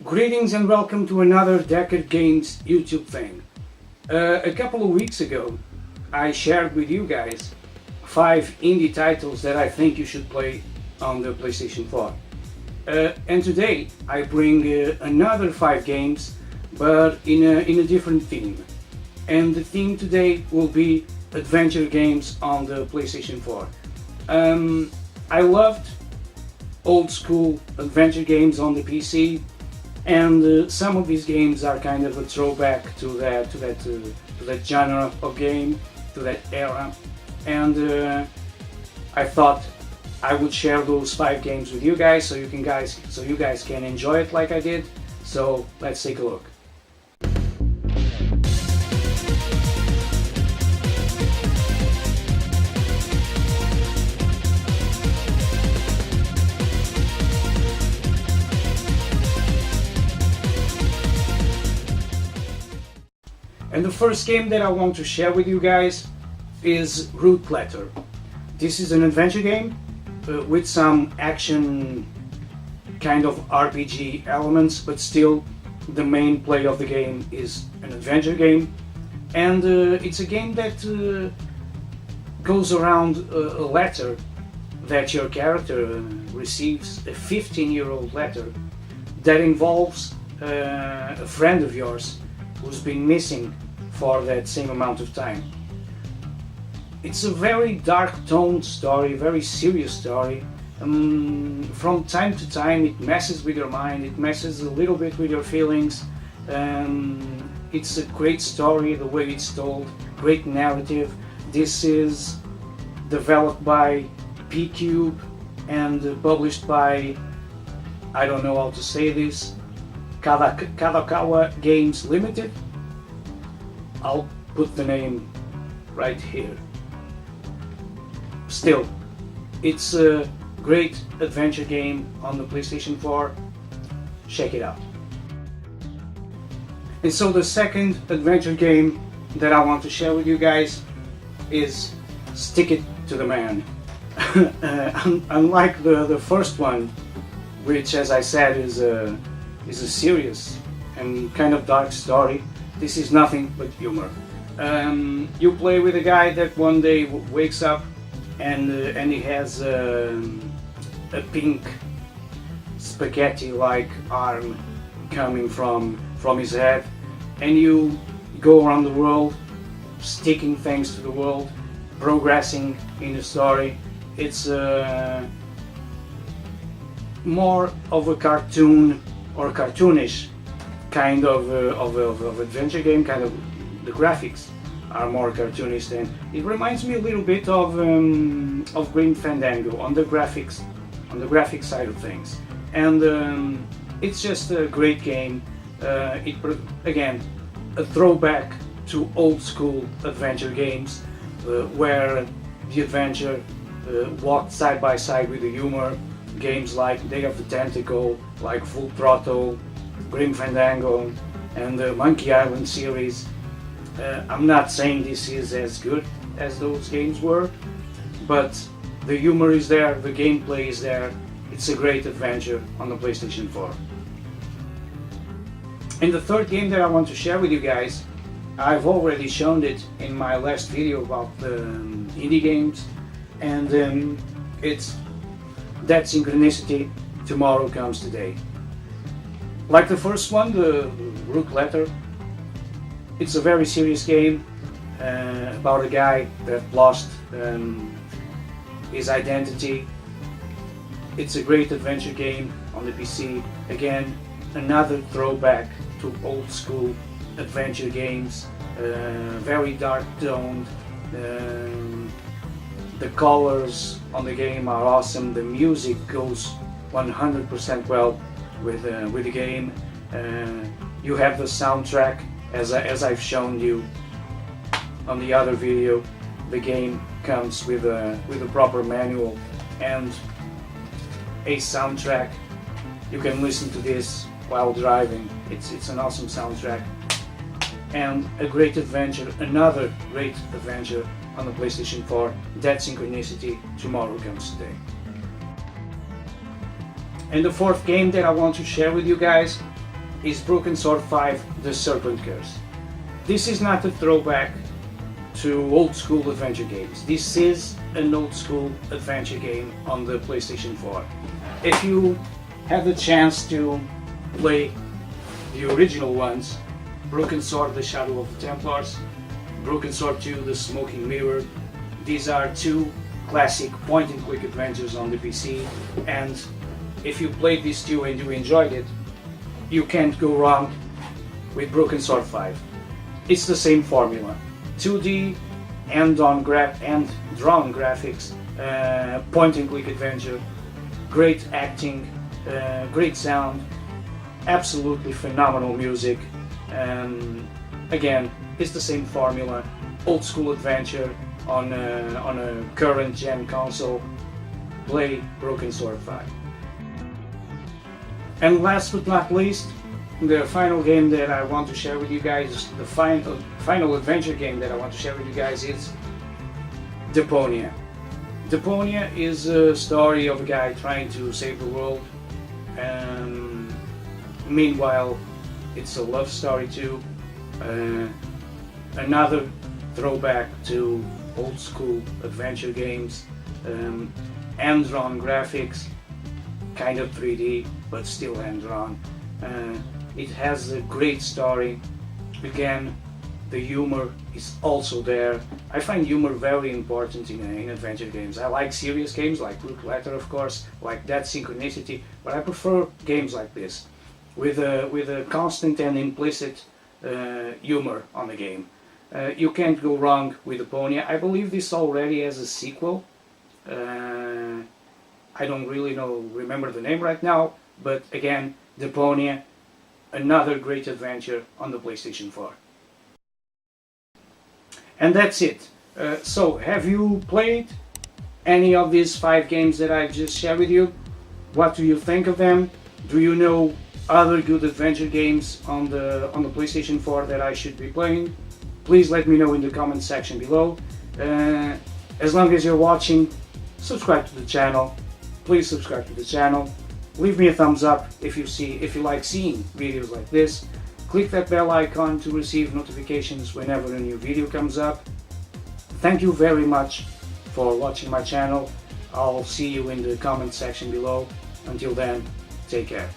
Greetings and welcome to another Deckard Games YouTube thing. A couple of weeks ago I shared with you guys 5 indie titles that I think you should play on the PlayStation 4. And today I bring another 5 games, but in a different theme. And the theme today will be adventure games on the PlayStation 4. I loved old school adventure games on the PC, and some of these games are kind of a throwback to that genre of game, to that era. And I thought I would share those 5 games with you guys, so you guys can enjoy it like I did. So let's take a look. And the first game that I want to share with you guys is Rook Letter. This is an adventure game with some action kind of RPG elements, but still the main play of the game is an adventure game. And it's a game that goes around a letter that your character receives, a 15-year-old letter that involves a friend of yours who's been missing for that same amount of time. It's a very dark toned story, very serious story. From time to time it messes with your mind, it messes a little bit with your feelings. It's a great story, the way it's told, great narrative. This is developed by P-Cube and published by, I don't know how to say this, Kadokawa Games Limited. I'll put the name right here. Still, it's a great adventure game on the PlayStation 4. Check it out. And so the second adventure game that I want to share with you guys is Stick It to the Man. Unlike the first one, which, as I said, is a serious and kind of dark story, this is nothing but humor. You play with a guy that one day wakes up and he has a pink spaghetti-like arm coming from his head, and you go around the world sticking things to the world, progressing in the story. It's more of a cartoon or cartoonish kind of adventure game. Kind of the graphics are more cartoonish, and it reminds me a little bit of Green Fandango on the graphic side of things. And it's just a great game. Again, a throwback to old school adventure games where the adventure walked side by side with the humor. Games like Day of the Tentacle, like Full Throttle, Grim Fandango, and the Monkey Island series. I'm not saying this is as good as those games were, but the humor is there, the gameplay is there. It's a great adventure on the PlayStation 4. And the third game that I want to share with you guys, I've already shown it in my last video about the indie games, and it's That Synchronicity, Tomorrow Comes Today. Like the first one, the Rook Letter, it's a very serious game about a guy that lost his identity. It's a great adventure game on the PC. Again, another throwback to old school adventure games, very dark toned. The colors on the game are awesome. The music goes 100% well with the game. You have the soundtrack, as I've shown you on the other video. The game comes with a proper manual and a soundtrack. You can listen to this while driving. It's an awesome soundtrack and a great adventure. Another great adventure on the PlayStation 4, That Synchronicity, Tomorrow Comes Today. And the fourth game that I want to share with you guys is Broken Sword 5 The Serpent Curse. This is not a throwback to old school adventure games. This is an old school adventure game on the PlayStation 4. If you have the chance to play the original ones, Broken Sword The Shadow of the Templars, Broken Sword 2 The Smoking Mirror, these are two classic point-and-click adventures on the PC, and if you played these two and you enjoyed it, you can't go wrong with Broken Sword 5. It's the same formula. 2D and drawn graphics, point-and-click adventure, great acting, great sound, absolutely phenomenal music. Again, it's the same formula, old school adventure on a current gen console. Play Broken Sword 5. And last but not least, the final game that I want to share with you guys, the final adventure game that I want to share with you guys is Deponia. Deponia is a story of a guy trying to save the world. Meanwhile, it's a love story too. Another throwback to old school adventure games. Hand-drawn graphics, kind of 3D, but still hand-drawn. It has a great story. Again, the humor is also there. I find humor very important in adventure games. I like serious games like Rook Letter, of course, like That Synchronicity, but I prefer games like this, with a constant and implicit humor on the game. You can't go wrong with Deponia. I believe this already has a sequel. I don't really remember the name right now, but again, Deponia, another great adventure on the PlayStation 4. And that's it. So, have you played any of these 5 games that I've just shared with you? What do you think of them? Do you know other good adventure games on the PlayStation 4 that I should be playing? Please let me know in the comment section below. As long as you're watching, subscribe to the channel. Please subscribe to the channel. Leave me a thumbs up if you like seeing videos like this. Click that bell icon to receive notifications whenever a new video comes up. Thank you very much for watching my channel. I'll see you in the comment section below. Until then, take care.